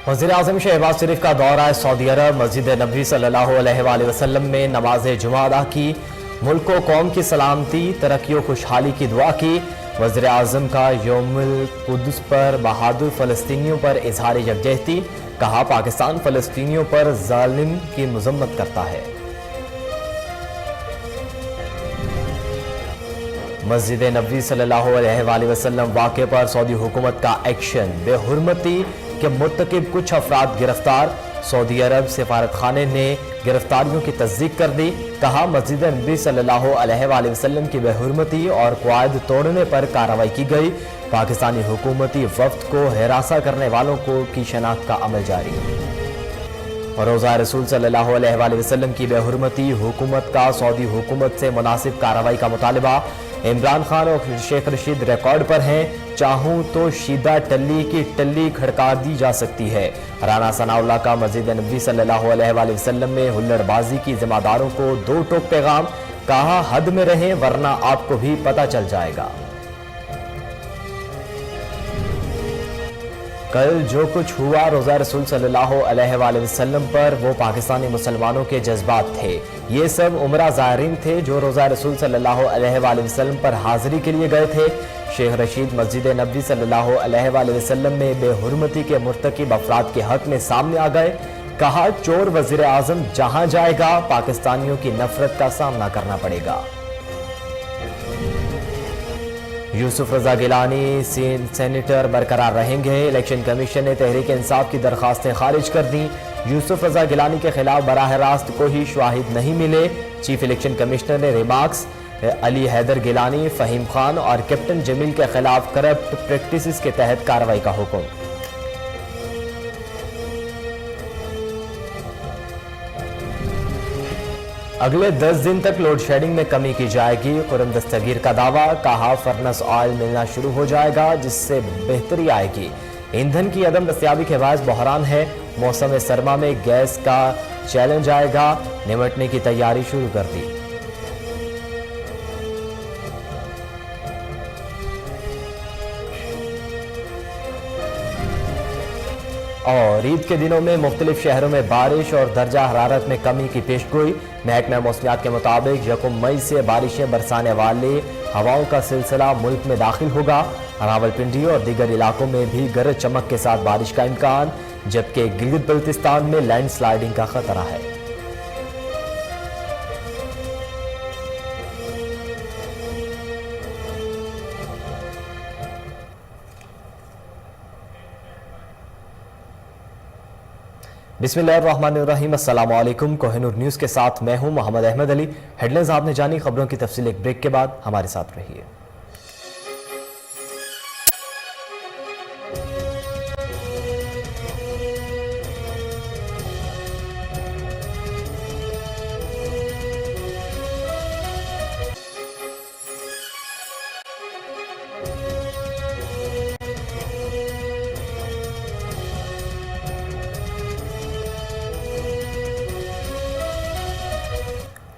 वज़ीर आज़म शहबाज शरीफ का दौरा सऊदी अरब। मस्जिद नबी सल्लल्लाहु अलैहि वसल्लम में नमाज जुमा अदा की। मुल्क व कौम की सलामती, तरक्की और खुशहाली की दुआ की। वज़ीर आज़म का यौमुल कुद्स पर बहादुर फ़लस्तीनियों पर इजहार यकजहती। कहा, पाकिस्तान फ़लस्तीनियों पर ज़ालिम की मज़म्मत करता है। मस्जिद नबी सल्लल्लाहु अलैहि वसल्लम वाक़े पर सऊदी हुकूमत का एक्शन। बेहुरमती के मुर्तकिब कुछ अफराद गिरफ्तार। सऊदी अरब सिफारत खाने ने गिरफ्तारियों की तस्दीक कर दी। कहा, मस्जिद नबी सल्लल्लाहु अलैहि वसल्लम की बेहुरमती और क़वायद तोड़ने पर कार्रवाई की गई। पाकिस्तानी हुकूमती वफ्द को हिरासा करने वालों को की शनाख्त का अमल जारी। और रोज़ा रसूल सल्लल्लाहु अलैहि वसल्लम की बेहुरमती, हुकूमत का सऊदी हुकूमत से मुनासिब कार्रवाई का मुतालबा। इमरान खान और शेख रशीद रिकॉर्ड पर हैं। चाहूं तो शीदा टल्ली की टल्ली खड़का दी जा सकती है। राना सनाउल्लाह का मस्जिद नबी सल्लल्लाहु अलैहि वसल्लम में हुल्लड़बाजी की जिम्मेदारों को दो टोक पैगाम। कहा, हद में रहें वरना आपको भी पता चल जाएगा। कल जो कुछ हुआ रोज़ा रसूल सल्लल्लाहु अलैहि वसल्लम पर, वो पाकिस्तानी मुसलमानों के जज्बात थे। ये सब उमरा ज़ायरीन थे जो रोज़ा रसूल सल्लल्लाहु अलैहि वसल्लम पर हाज़िरी के लिए गए थे। शेख रशीद मस्जिद नबी सल्लल्लाहु अलैहि वसल्लम में बेहुरमती के मुर्तकिब अफराद के हक में सामने आ गए। कहा, चोर वज़ीर आज़म जहां जाएगा पाकिस्तानियों की नफरत का सामना करना पड़ेगा। यूसुफ रजा गिलानी सेनेटर बरकरार रहेंगे। इलेक्शन कमीशन ने तहरीक इंसाफ की दरखास्तें खारिज कर दी। यूसुफ रजा गिलानी के खिलाफ बराह रास्त कोई शाहिद नहीं मिले। चीफ इलेक्शन कमिश्नर ने रिमार्क्स। अली हैदर गिलानी, फ़हीम खान और कैप्टन जमील के खिलाफ करप्ट प्रैक्टिसेस के तहत कार्रवाई का हुक्म। अगले 10 दिन तक लोड शेडिंग में कमी की जाएगी। खुर्रम दस्तगीर का दावा। कहा, फर्नेस ऑयल मिलना शुरू हो जाएगा जिससे बेहतरी आएगी। ईंधन की अदम दस्तयाबी के बायस बहरान है। मौसम सरमा में गैस का चैलेंज आएगा। निपटने की तैयारी शुरू कर दी। और ईद के दिनों में मुख्तलिफ शहरों में बारिश और दर्जा हरारत में कमी की पेशगोई। महकमा मौसमियात के मुताबिक 1 मई से बारिशें बरसाने वाले हवाओं का सिलसिला मुल्क में दाखिल होगा। रावलपिंडी और दीगर इलाकों में भी गरज चमक के साथ बारिश का इम्कान, जबकि गिलगित बल्तिस्तान में लैंडस्लाइडिंग का खतरा है। बिस्मिल्लाहिर्रहमानिर्रहीम। अस्सलाम वालेकुम। कोहिनूर न्यूज़ के साथ मैं हूं मोहम्मद अहमद अली। हेडलाइंस आपने जानी, खबरों की तफसील एक ब्रेक के बाद। हमारे साथ रहिए।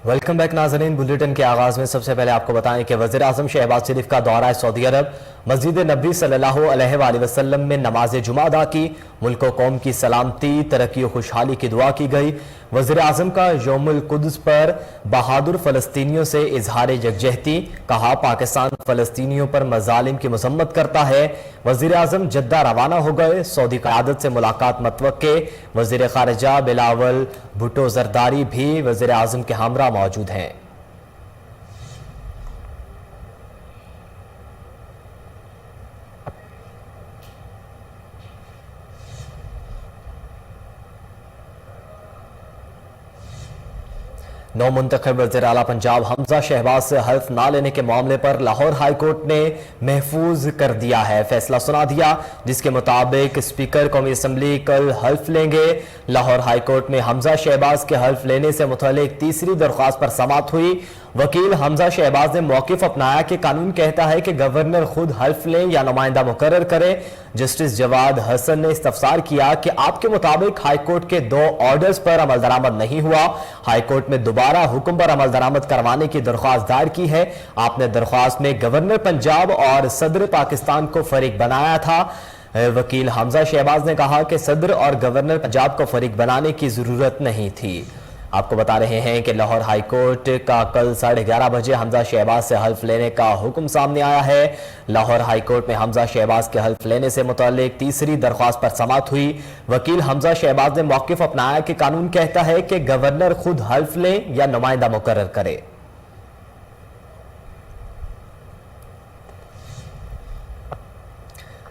वेलकम बैक नाज़रीन। बुलेटिन के आगाज में सबसे पहले आपको बताएं कि वज़ीर आज़म शहबाज शरीफ का दौरा सऊदी अरब। मस्जिद नबी सल्लल्लाहु अलैहि वसल्लम में नमाज जुमा अदा की। मुल्क व कौम की सलामती, तरक्की और खुशहाली की दुआ की गई। वज़ीर आज़म का यौमुल कुद्स पर बहादुर फ़लस्तीनियों से इजहार यकजहती। कहा, पाकिस्तान फ़लस्तीनियों पर मज़ालिम की मज़म्मत करता है। वज़ीर आज़म जद्दा रवाना हो गए। सऊदी क़यादत से मुलाकात मतवक्के। वज़ीर ख़ारिजा बिलावल भुट्टो ज़रदारी भी वज़ीर आज़म के हमरा मौजूद हैं। नौ मुंतखब वज़ीर आला पंजाब हमजा शहबाज से हल्फ ना लेने के मामले पर लाहौर हाई कोर्ट ने महफूज कर दिया है। फैसला सुना दिया जिसके मुताबिक स्पीकर कौमी असम्बली कल हल्फ लेंगे। लाहौर हाई कोर्ट में हमजा शहबाज के हल्फ लेने से मुतल्लिक तीसरी दरख्वास्त पर समाअत हुई। वकील हमजा शहबाज ने मौक़िफ़ अपनाया कि कानून कहता है कि गवर्नर खुद हल्फ लें या नुमाइंदा मुकर्रर करे। जस्टिस जवाद हसन ने इस्तफसार किया कि आपके मुताबिक हाईकोर्ट के 2 ऑर्डर्स पर अमल दरामद नहीं हुआ। हाईकोर्ट में दोबारा हुक्म पर अमल दरामद करवाने की दरख्वास्त दायर की है। आपने दरख्वास्त में गवर्नर पंजाब और सदर पाकिस्तान को फरीक बनाया था। वकील हमजा शहबाज ने कहा कि सदर और गवर्नर पंजाब को फरीक बनाने की जरूरत नहीं थी। आपको बता रहे हैं कि लाहौर हाई कोर्ट का कल 11:30 बजे हमजा शहबाज से हल्फ लेने का हुक्म सामने आया है। लाहौर हाई कोर्ट में हमजा शहबाज के हल्फ लेने से मुताल्लिक तीसरी दरख्वास्त पर समाअत हुई। वकील हमजा शहबाज ने मौक़िफ़ अपनाया कि कानून कहता है कि गवर्नर खुद हल्फ ले या नुमाइंदा मुकर्रर करे।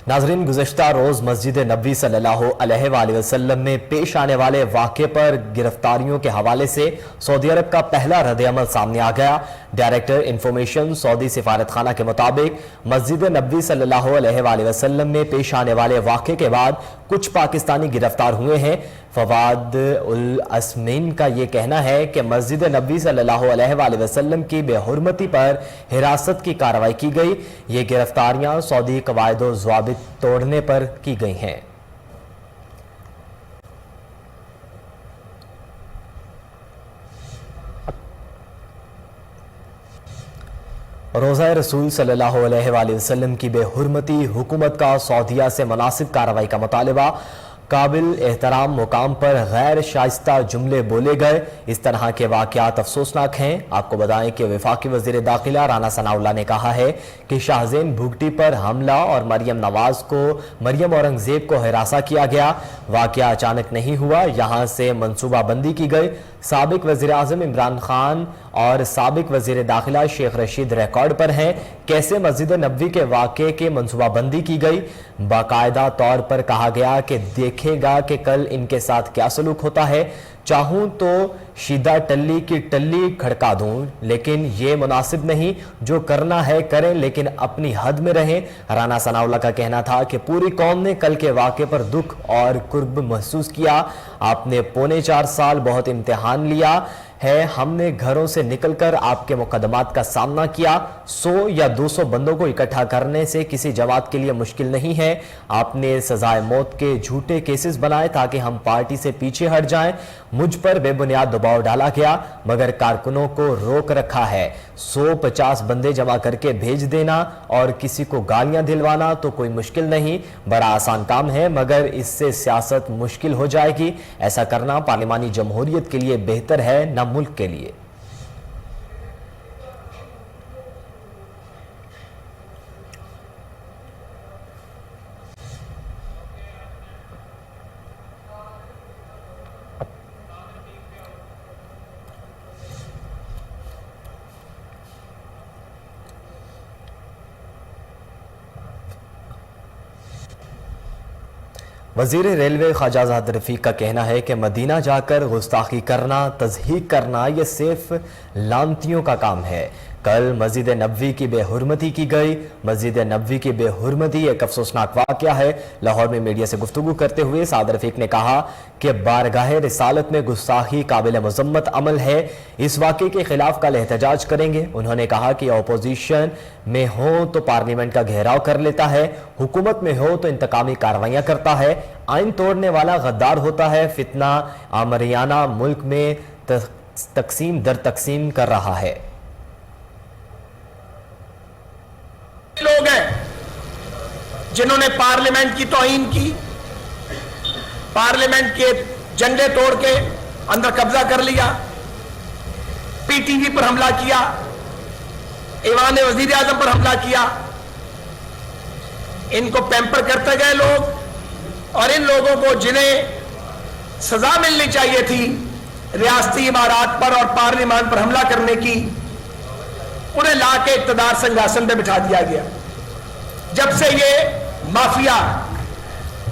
नाज़रीन, गुज़श्ता रोज़ मस्जिद नबी सल्लल्लाहु अलैहि वसल्लम में पेश आने वाले वाक़े पर गिरफ्तारियों के हवाले से सऊदी अरब का पहला रद्द-ए-अमल सामने आ गया। डायरेक्टर इंफॉर्मेशन सऊदी सिफारत खाना के मुताबिक मस्जिद नबी सल्लल्लाहु अलैहि वसल्लम में पेश आने वाले वाक़े के बाद कुछ पाकिस्तानी गिरफ्तार हुए हैं। फवाद उल असमीन का यह कहना है कि मस्जिद नबी सल्लल्लाहु अलैहि वसल्लम की बेहुरमती पर हिरासत की कार्रवाई की गई। ये गिरफ्तारियां सऊदी कवायद व ज़वाबित तोड़ने पर की गई हैं। रोज़ा रसूल सल्लल्लाहु अलैहि वसल्लम की बेहुरमती, हुकूमत का सऊदिया से मुनासिब कार्रवाई का मुतालबा। काबिल एहतराम मुकाम पर गैर शाइस्ता जुमले बोले गए। इस तरह के वाक़यात अफसोसनाक हैं। आपको बताएं कि वफाकी वज़ीर दाखिला राना सनाउल्लाह ने कहा है कि शाहज़ेन भुगटी पर हमला और मरियम नवाज को मरियम औरंगज़ेब को हिरासा किया गया। वाक़या अचानक नहीं हुआ, यहाँ से मनसूबाबंदी की गई। साबिक वज़ीर आज़म इमरान खान और साबिक वज़ीर दाखिला शेख रशीद रिकॉर्ड पर हैं। कैसे मस्जिद नबवी के वाक़े के मनसूबाबंदी की गई? बाकायदा तौर पर कहा गया कि देखेगा कि कल इनके साथ क्या सलूक होता है। चाहूं तो शीदा टल्ली की टल्ली खड़का दूं, लेकिन ये मुनासिब नहीं। जो करना है करें, लेकिन अपनी हद में रहें। राना सनाउल्लाह का कहना था कि पूरी कौम ने कल के वाक़े पर दुख और कुर्ब महसूस किया। आपने 4.25 साल बहुत इम्तिहान लिया है। हमने घरों से निकलकर आपके मुकदमात का सामना किया। 100 या 200 बंदों को इकट्ठा करने से किसी जमात के लिए मुश्किल नहीं है। आपने सजाए मौत के झूठे केसेस बनाए ताकि हम पार्टी से पीछे हट जाएं। मुझ पर बेबुनियाद दबाव डाला गया, मगर कारकुनों को रोक रखा है। 150 बंदे जमा करके भेज देना और किसी को गालियां दिलवाना तो कोई मुश्किल नहीं, बड़ा आसान काम है, मगर इससे सियासत मुश्किल हो जाएगी। ऐसा करना पार्लिमानी जमहूरियत के लिए बेहतर है, न मुल्क के लिए। वज़ीर रेलवे ख्वाजा ज़ाहिद रफ़ीक का कहना है कि मदीना जाकर गुस्ताखी करना, तज़हीक करना, यह सिर्फ लानतियों का काम है। कल मस्जिद नबवी की बेहुरमती की गई। मस्जिद नबवी की बेहुरमती एक अफसोसनाक वाक़या है। लाहौर में मीडिया से गुफ्तगू करते हुए साद रफ़ीक ने कहा कि बारगाह रिसालत में गुस्ताखी काबिल मज़म्मत अमल है। इस वाक़े के खिलाफ कल एहतजाज करेंगे। उन्होंने कहा कि अपोजिशन में हो तो पार्लियामेंट का घेराव कर लेता है, हुकूमत में हो तो इंतकामी कार्रवाइयाँ करता है, आइन तोड़ने वाला गद्दार होता है, फितना आमरियाना मुल्क में तकसीम दर तकसीम कर रहा है। लोग हैं जिन्होंने पार्लियामेंट की तौहीन की, पार्लियामेंट के झंडे तोड़ के अंदर कब्जा कर लिया, पीटीवी पर हमला किया, ईवान वजीर आजम पर हमला किया। इनको पैम्पर करते गए लोग, और इन लोगों को जिन्हें सजा मिलनी चाहिए थी रियासती इमारात पर और पार्लियामेंट पर हमला करने की, उन्हें लाके इक़्तिदार सिंहासन पे बिठा दिया गया। जब से ये माफिया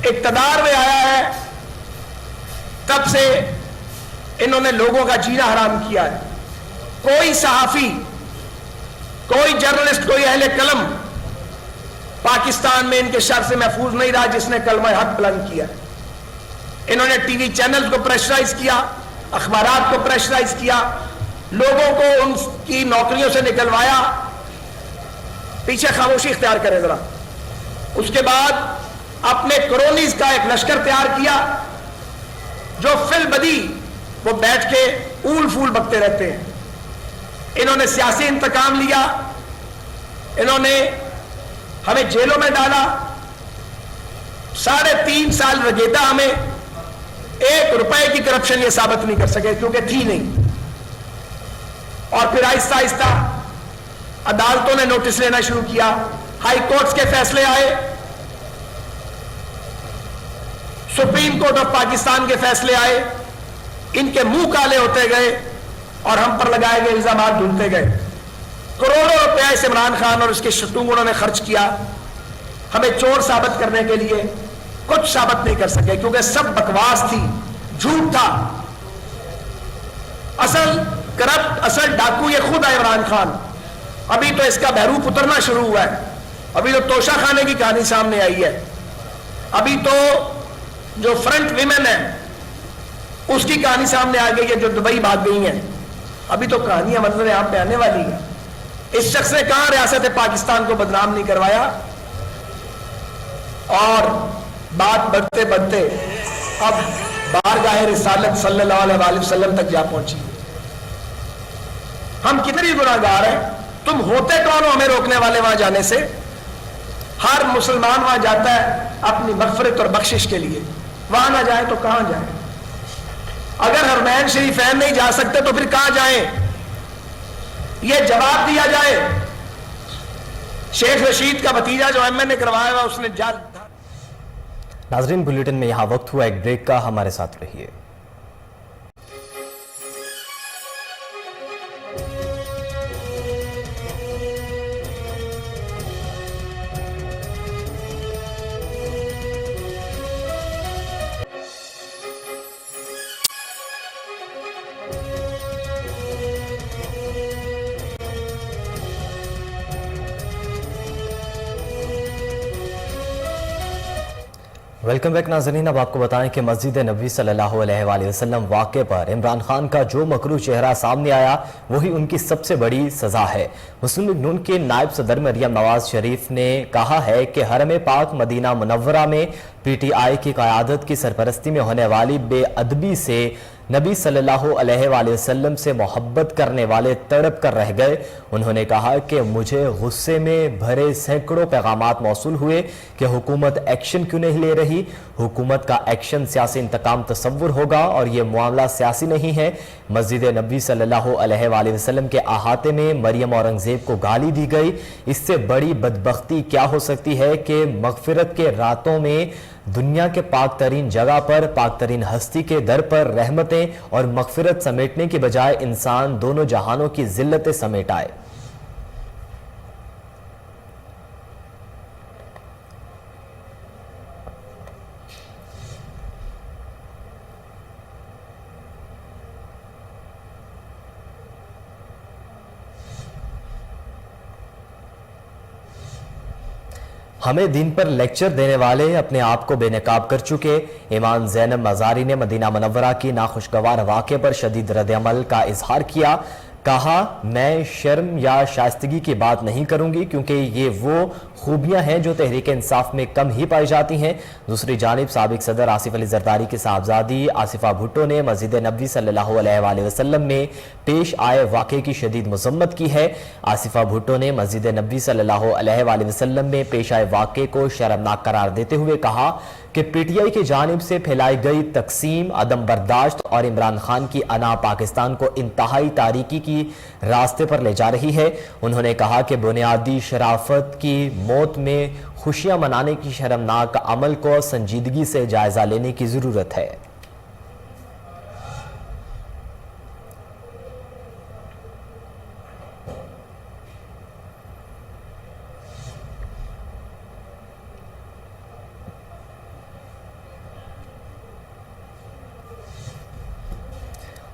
इक़्तिदार में आया है, तब से इन्होंने लोगों का जीना हराम किया है। कोई सहाफी, कोई जर्नलिस्ट, कोई अहले कलम पाकिस्तान में इनके शर से महफूज नहीं रहा जिसने कलमा हक बुलंद किया। इन्होंने टीवी चैनल को प्रेशराइज किया, अखबारात को प्रेशराइज किया, लोगों को उनकी नौकरियों से निकलवाया। पीछे खामोशी इख्तियार करें जरा। उसके बाद अपने क्रोनीज का एक लश्कर तैयार किया जो फिल बदी वो बैठ के ऊल फूल बकते रहते हैं। इन्होंने सियासी इंतकाम लिया, इन्होंने हमें जेलों में डाला, 3.5 साल रगेदा हमें 1 रुपए की करप्शन ये साबित नहीं कर सके, क्योंकि थी नहीं। और फिर आहिस्ता आहिस्ता अदालतों ने नोटिस लेना शुरू किया, हाई कोर्ट्स के फैसले आए, सुप्रीम कोर्ट ऑफ पाकिस्तान के फैसले आए, इनके मुंह काले होते गए और हम पर लगाए गए इल्जाम ढूंढते गए। करोड़ों रुपया इस इमरान खान और उसके शतूंगों ने खर्च किया, हमें चोर साबित करने के लिए कुछ साबित नहीं कर सके, क्योंकि सब बकवास थी, झूठ था। असल करप्ट, असल डाकू ये खुद है इमरान खान। अभी तो इसका बहरूप उतरना शुरू हुआ है, अभी तो तोशा खाने की कहानी सामने आई है, अभी तो जो फ्रंट विमेन है उसकी कहानी सामने आ गई है, जो दुबई भाग गई है। अभी तो कहानियां मंजर यहां पे आने वाली है। इस शख्स ने कहां रियासत पाकिस्तान को बदनाम नहीं करवाया, और बात बढ़ते बढ़ते अब बारगाह रिसालत सल्लल्लाहु अलैहि वसल्लम तक जा पहुंची। हम कितने गुनाहगार हैं, तुम होते कौन हो हमें रोकने वाले वहां जाने से? हर मुसलमान वहां जाता है अपनी मगफिरत और बख्शिश के लिए, वहां ना जाए तो कहां जाए? अगर हरमैन शरीफैन नहीं जा सकते तो फिर कहां जाए? यह जवाब दिया जाए। शेख रशीद का भतीजा जो एमएन ने करवाया हुआ, उसने नाजरीन, बुलेटिन में यहां वक्त हुआ एक ब्रेक का, हमारे साथ रहिए। वेलकम बैक नाज़रीन। अब आपको बताएं कि मस्जिद नबी सल्लल्लाहु अलैहि वसल्लम वाक़े पर इमरान खान का जो मकरू चेहरा सामने आया वही उनकी सबसे बड़ी सज़ा है। मुस्लिम लीग नून के नायब सदर मरियम नवाज शरीफ ने कहा है कि हरम पाक मदीना मुनव्वरा में PTI की क़यादत की सरपरस्ती में होने वाली बेअदबी से नबी सल्लल्लाहु अलैहि वसल्लम से मोहब्बत करने वाले तड़प कर रह गए। उन्होंने कहा कि मुझे गुस्से में भरे सैकड़ों पैगामात मौसूल हुए कि हुकूमत एक्शन क्यों नहीं ले रही। हुकूमत का एक्शन सियासी इंतकाम तस्वुर होगा और ये मामला सियासी नहीं है। मस्जिद नबी सल्लल्लाहु अलैहि वसल्लम के अहाते में मरियम औरंगजेब को गाली दी गई। इससे बड़ी बदबख्ती क्या हो सकती है कि मगफिरत के रातों में दुनिया के पाक तरीन जगह पर पाक तरीन हस्ती के दर पर रहमतें और मगफिरत समेटने के बजाय इंसान दोनों जहानों की जिल्लतें समेट आए। हमें दीन पर लेक्चर देने वाले अपने आप को बेनकाब कर चुके ईमान ज़ैनब मज़ारी ने मदीना मुनव्वरा की नाखुशगवार वाक़े पर शदीद रद्द-ए-अमल का इजहार किया। कहा, मैं शर्म या शाइस्तगी की बात नहीं करूंगी क्योंकि ये वो खूबियां हैं जो तहरीक इंसाफ में कम ही पाई जाती हैं। दूसरी जानिब साबिक सदर आसिफ अली जरदारी की साहबजादी आसिफा भुट्टो ने मस्जिद नबी सल्लल्लाहु अलैहि वसल्लम में पेश आए वाक़े की शदीद मज़म्मत की है। आसिफा भुट्टो ने मस्जिद नबी सल्लल्लाहु अलैहि वसल्लम में पेश आए वाक़े को शर्मनाक करार देते हुए कहा कि PTI की जानिब से फैलाई गई तकसीम, अदम बर्दाश्त और इमरान खान की अना पाकिस्तान को इंतहाई तारीकी की रास्ते पर ले जा रही है। उन्होंने कहा कि बुनियादी शराफत की मौत में खुशियां मनाने की शर्मनाक अमल को संजीदगी से जायजा लेने की जरूरत है।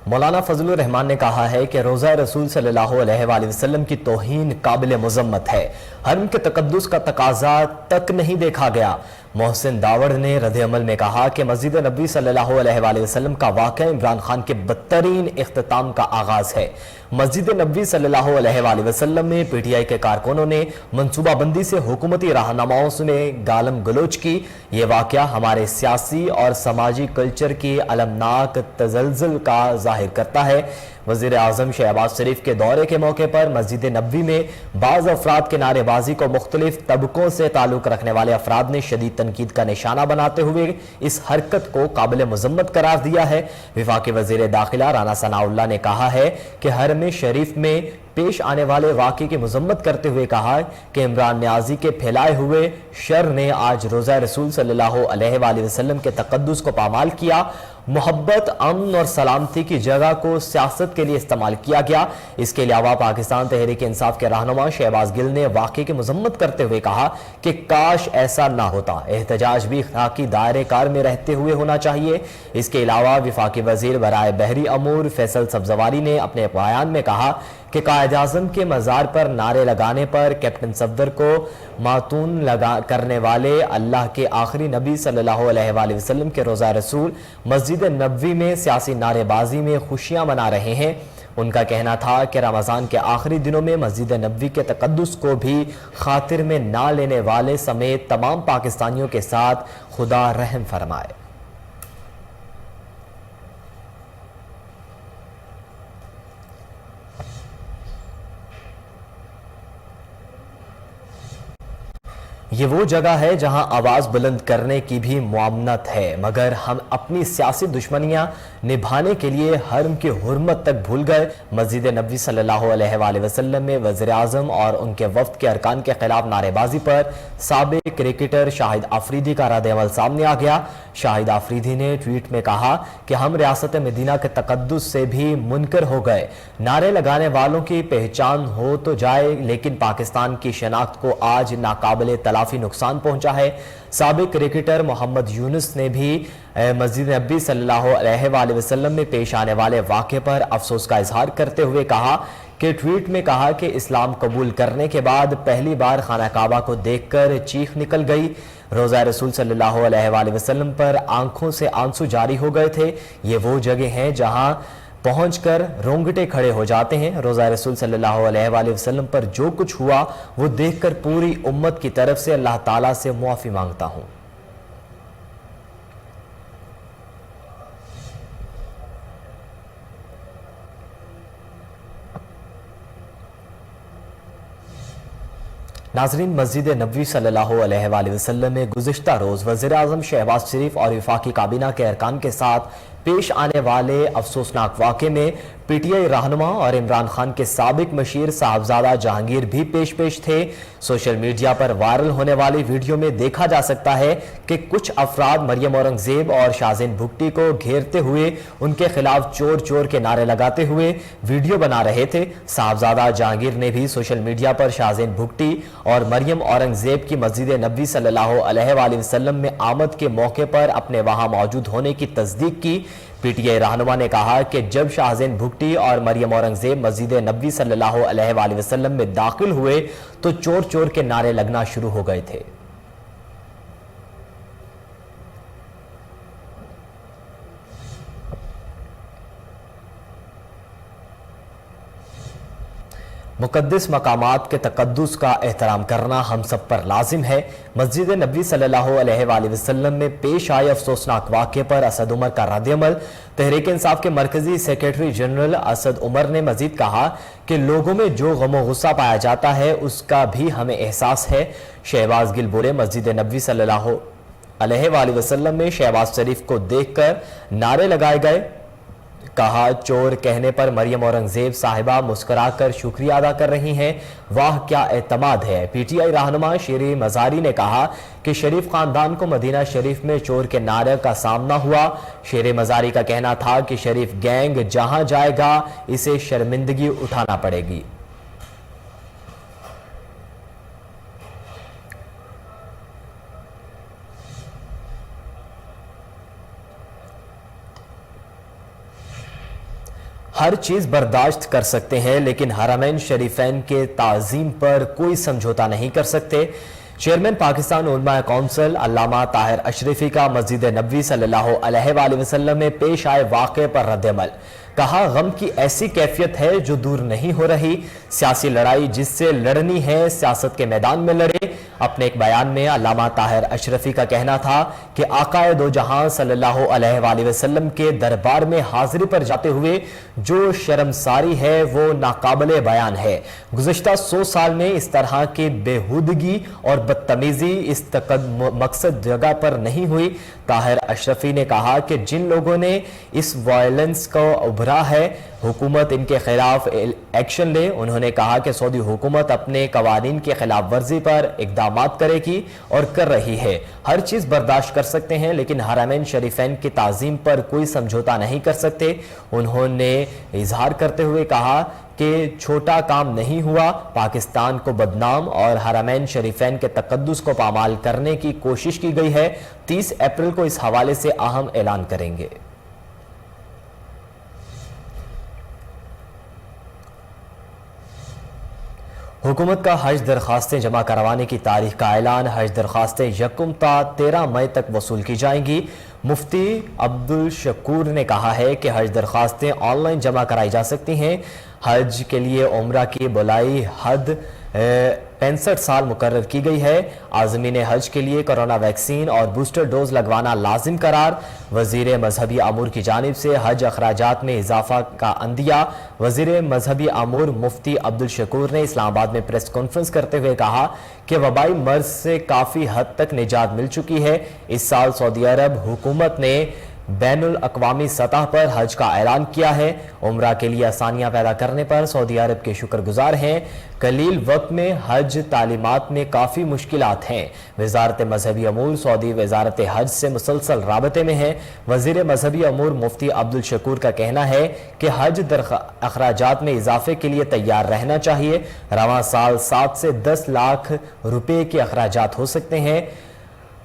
मौलाना फजलुर रहमान ने कहा है कि रोज़ा रसूल सल्लल्लाहु अलैहि वसल्लम की तौहीन काबिल मुज़म्मत है। हरम के तकद्दुस का तकाजा तक नहीं देखा गया। मोहसिन दावड़ ने रद्द-ए-अमल में कहा कि मस्जिद नबी सल्लल्लाहु अलैहि वसल्लम का वाक़या इमरान खान के बदतरीन इख्तिताम का आगाज है। मस्जिद नबी सल्लल्लाहु अलैहि वसल्लम में PTI के कारकुनों ने मनसूबाबंदी से हुकूमती रहनुमाओं में गालम गलोच की। ये वाक़या हमारे सियासी और समाजी कल्चर की अलमनाक तजल्जुल का जाहिर करता है। वज़ीर आज़म शहबाज शरीफ के दौरे के मौके पर मस्जिद नबी में बाज़ अफराद के नारेबाजी को मुख्तलिफ तबकों से ताल्लुक़ रखने वाले अफराद ने शदीद तनकीद का निशाना बनाते हुए इस हरकत को काबिल मजम्मत करार दिया है। वफाकी वज़ीर दाखिला राना सनाउल्लाह ने कहा है कि हरम शरीफ में पेश आने वाले वाक़े की मजम्मत करते हुए कहा कि इमरान न्याजी के फैलाए हुए शर ने आज रोज़ा रसूल सल्लल्लाहु अलैहि वसल्लम के तक़द्दुस को पामाल किया। मोहब्बत, अमन और सलामती की जगह को सियासत के लिए इस्तेमाल किया गया। इसके अलावा पाकिस्तान तहरीक इंसाफ के रहनुमा शहबाज गिल ने वाक़े की मजम्मत करते हुए कहा कि काश ऐसा ना होता, एहतजाज भी अखलाकी दायरे कार में रहते हुए होना चाहिए। इसके अलावा वफाकी वज़ीर बराए बहरी अमूर फैसल सब्ज़वारी ने अपने बयान में कहा कि कायद-ए-आज़म के मज़ार पर नारे लगाने पर कैप्टन सफदर को मातून करने वाले अल्लाह के आखिरी नबी सल्लल्लाहु अलैहि वसल्लम के रोज़ा रसूल मस्जिद नबवी में सियासी नारेबाजी में खुशियां मना रहे हैं। उनका कहना था कि रमज़ान के आखिरी दिनों में मस्जिद नबवी के तक़द्दुस को भी खातिर में ना लेने वाले समेत तमाम पाकिस्तानियों के साथ खुदा रहम फरमाए। ये वो जगह है जहां आवाज़ बुलंद करने की भी मुआमनत है, मगर हम अपनी सियासी दुश्मनियां निभाने के लिए हरम की हुर्मत तक भूल गए। मस्जिद नबवी सल्लल्लाहु अलैहि वसल्लम में वज़ीर आज़म और उनके वफ्द के अरकान के खिलाफ नारेबाजी पर साबिक क्रिकेटर शाहिद आफरीदी का रद्द-ए-अमल सामने आ गया। शाहिद आफरीदी ने ट्वीट में कहा कि हम रियासत मदीना के तक़द्दुस से भी मुनकर हो गए। नारे लगाने वालों की पहचान हो तो जाए, लेकिन पाकिस्तान की शनाख्त को आज नाकाबिले तलाफी नुकसान पहुंचा है। साबिक क्रिकेटर मोहम्मद यूनुस ने भी मस्जिद नबी सल्लल्लाहु अलैहि वसल्लम में पेश आने वाले वाक़े पर अफसोस का इजहार करते हुए कहा कि ट्वीट में कहा कि इस्लाम कबूल करने के बाद पहली बार खाना काबा को देखकर चीख निकल गई। रोज़ा रसूल सल्लल्लाहु अलैहि वसल्लम पर आंखों से आंसू जारी हो गए थे। ये वो जगह हैं जहां पहुंचकर रोंगटे खड़े हो जाते हैं। रोज़ा रसूल सल्लल्लाहु अलैहि वसल्लम पर जो कुछ हुआ वो देखकर पूरी उम्मत की तरफ से अल्लाह ताला से मुआफ़ी मांगता हूं। नाज़रीन, मस्जिद नबवी सल्लल्लाहु अलैहि वसल्लम में गुज़िश्ता रोज़ वज़ीर आज़म शहबाज शरीफ और वफाकी काबीना के अरकान के साथ पेश आने वाले अफसोसनाक वाक़े में पीटीआई रहनुमा और इमरान खान के साबिक मशीर साहबजादा जहांगीर भी पेश थे। सोशल मीडिया पर वायरल होने वाली वीडियो में देखा जा सकता है कि कुछ अफराद मरियम औरंगजेब और शाहज़ेन भुट्टी को घेरते हुए उनके खिलाफ चोर चोर के नारे लगाते हुए वीडियो बना रहे थे। साहबजादा जहांगीर ने भी सोशल मीडिया पर शाहज़ेन भुट्टी और मरियम औरंगजेब की मस्जिद नबवी सल्लल्लाहु अलैहि वसल्लम में आमद के मौके पर अपने वहां मौजूद होने की तस्दीक की। पीटीआई रहनुमा ने कहा कि जब शाहज़ेन भुट्टी और मरियम औरंगजेब मस्जिद नबवी सल्लल्लाहु अलैहि वसल्लम में दाखिल हुए तो चोर चोर के नारे लगना शुरू हो गए थे। मुक़द्दस मकामात के तक़द्दुस का एहतराम करना हम सब पर लाजिम है। मस्जिद नबवी सल्लल्लाहु अलैहि वसल्लम में पेश आए अफसोसनाक वाक़े पर असद उमर का रद्द-ए-अमल। तहरीक इंसाफ के मरकजी सेक्रेटरी जनरल असद उमर ने मजीद कहा कि लोगों में जो गम और गुस्सा पाया जाता है उसका भी हमें एहसास है। शहबाज गिल बोले, मस्जिद नबवी सल्लल्लाहु अलैहि वसल्लम में शहबाज शरीफ को देखकर नारे लगाए गए। कहा, चोर कहने पर मरियम औरंगजेब साहिबा मुस्कुराकर शुक्रिया अदा कर रही हैं। वाह क्या एतमाद है। पीटीआई रहनुमा शेरी मजारी ने कहा कि शरीफ खानदान को मदीना शरीफ में चोर के नारे का सामना हुआ। शेर मजारी का कहना था कि शरीफ गैंग जहां जाएगा इसे शर्मिंदगी उठाना पड़ेगी। हर चीज बर्दाश्त कर सकते हैं, लेकिन हरमैन शरीफैन के ताज़ीम पर कोई समझौता नहीं कर सकते। चेयरमैन पाकिस्तान उलमा कौंसिल अल्लामा ताहिर अशरफी का मस्जिद नबवी सल्लल्लाहु अलैहि वसल्लम में पेश आए वाक़े पर रद्द-ए-अमल। कहा, गम की ऐसी कैफियत है जो दूर नहीं हो रही। सियासी लड़ाई जिससे लड़नी है सियासत के मैदान में लड़े। अपने एक बयान में अल्लामा ताहिर अशरफी का कहना था कि आकाए दो जहां सल्लल्लाहु अलैहि वसल्लम के दरबार में हाजिरी पर जाते हुए जो शर्मसारी है वो नाकाबिले बयान है। गुज़िश्ता 100 साल में इस तरह की बेहूदगी और बदतमीजी इस मकसद जगह पर नहीं हुई। ताहिर अशरफी ने कहा कि जिन लोगों ने इस वायलेंस को उभरा है, हुकूमत इनके खिलाफ एक्शन ले। उन्होंने कहा कि सऊदी हुकूमत अपने कवानीन की खिलाफ वर्जी पर इकदाम करेगी और कर रही है। हर चीज बर्दाश्त कर सकते हैं लेकिन हरमैन शरीफैन की ताज़ीम पर कोई समझौता नहीं कर सकते। उन्होंने इजहार करते हुए कहा कि छोटा काम नहीं हुआ, पाकिस्तान को बदनाम और हरमैन शरीफैन के तकद्दुस को पामाल करने की कोशिश की गई है। 30 अप्रैल को इस हवाले से अहम ऐलान करेंगे। हुकूमत का हज दरखास्तें जमा करवाने की तारीख का ऐलान। हज दरखास्तें 1 ता 13 मई तक वसूल की जाएंगी। मुफ्ती अब्दुल शकूर ने कहा है कि हज दरखास्तें ऑनलाइन जमा कराई जा सकती हैं। हज के लिए उम्रा की बुलाई हद 65 साल मुकर्रर की गई है। आज़मीन हज के लिए कोरोना वैक्सीन और बूस्टर डोज लगवाना लाजिम करार। वज़ीर मजहबी अमूर की जानिब से हज अखराजात में इजाफा का अंदिया। वज़ीर मजहबी अमूर मुफ्ती अब्दुल शकूर ने इस्लामाबाद में प्रेस कॉन्फ्रेंस करते हुए कहा कि वबाई मर्ज से काफ़ी हद तक निजात मिल चुकी है। इस साल सऊदी अरब हुकूमत ने बैनुल अक़वामी सतह पर हज का ऐलान किया है। उम्रा के लिए आसानियां पैदा करने पर सऊदी अरब के शुक्रगुजार हैं। कलील वक्त में हज तालीमात में काफ़ी मुश्किलात हैं। वजारत मजहबी अमूर सऊदी वजारत हज से मुसलसल राबते में है। वज़ीर मजहबी अमूर मुफ्ती अब्दुल शकूर का कहना है कि हज अखराजात में इजाफे के लिए तैयार रहना चाहिए। रवां साल 7 से 10 लाख रुपए के अखराजात हो सकते हैं।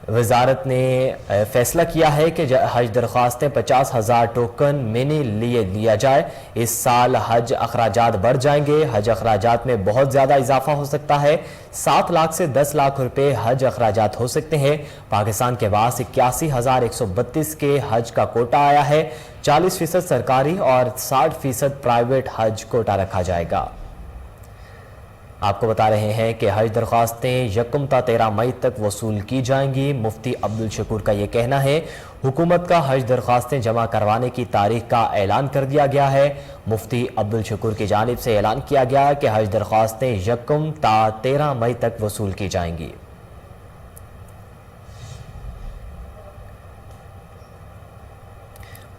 वजारत ने फैसला किया है कि हज दरख्वास्तें 50,000 टोकन मिनी लिया जाए। इस साल हज अखराजात बढ़ जाएंगे। हज अखराजात में बहुत ज़्यादा इजाफा हो सकता है। 7 लाख से 10 लाख रुपए हज अखराजात हो सकते हैं। पाकिस्तान के पास 81,132 के हज का कोटा आया है। 40% सरकारी और 60% प्राइवेट हज कोटा रखा जाएगा। आपको बता रहे हैं कि हज दरख्वास्तें 1 ता 13 मई तक वसूल की जाएंगी। मुफ्ती अब्दुल शकूर का ये कहना है। हुकूमत का हज दरख्वास्तें जमा करवाने की तारीख का ऐलान कर दिया गया है। मुफ्ती अब्दुल शकूर की जानिब से ऐलान किया गया कि हज दरख्वास्तें 1 ता 13 मई तक वसूल की जाएंगी।